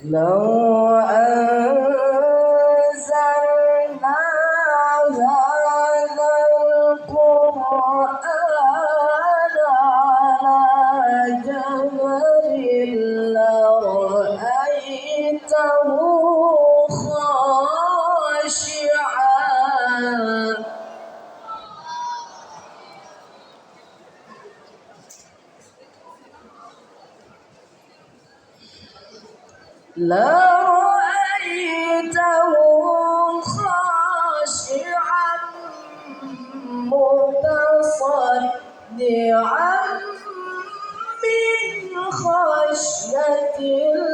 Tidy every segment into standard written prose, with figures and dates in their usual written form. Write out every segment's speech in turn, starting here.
لو أنزلنا هذا القرآن على جبل لرأيته خاشعا متصدعا من خشية الله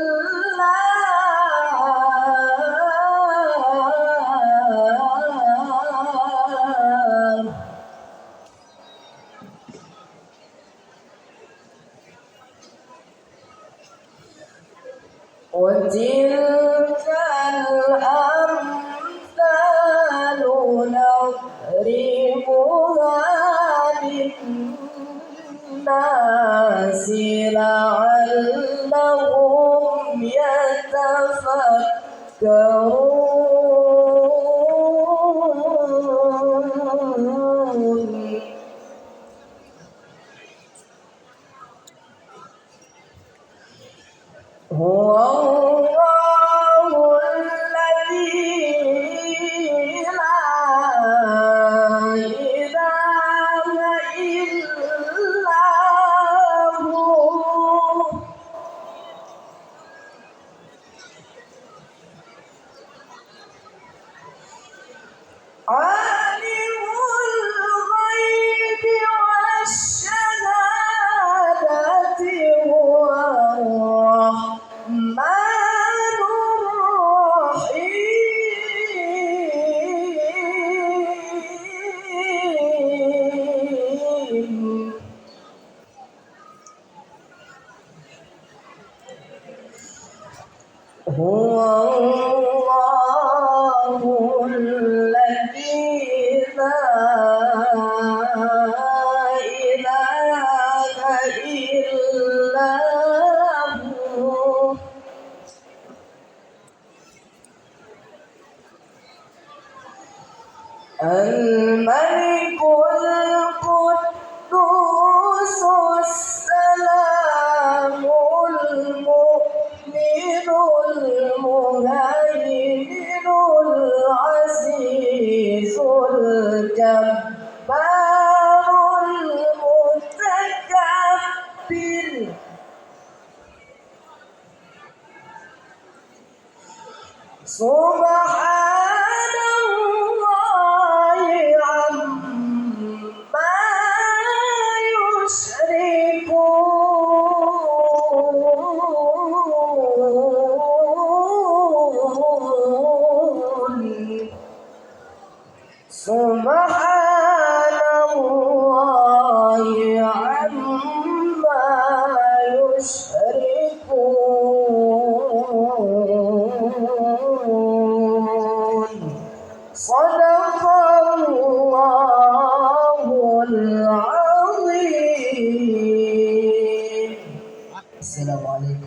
وتلك الأمثال نضربها للناس لعلهم يتفكرون هو الله الذي لا إله إلا هو عالم الغيب والشهادة هو الرحمن الرحيم هو الله الذي لا إله إلا هو الملك القدوس السلام المؤمن المهيمن العزيز الجبار المتكبر سبحان الله عما يشركون سبحان الله عما يشركون صدق الله العظيم. السلام عليكم.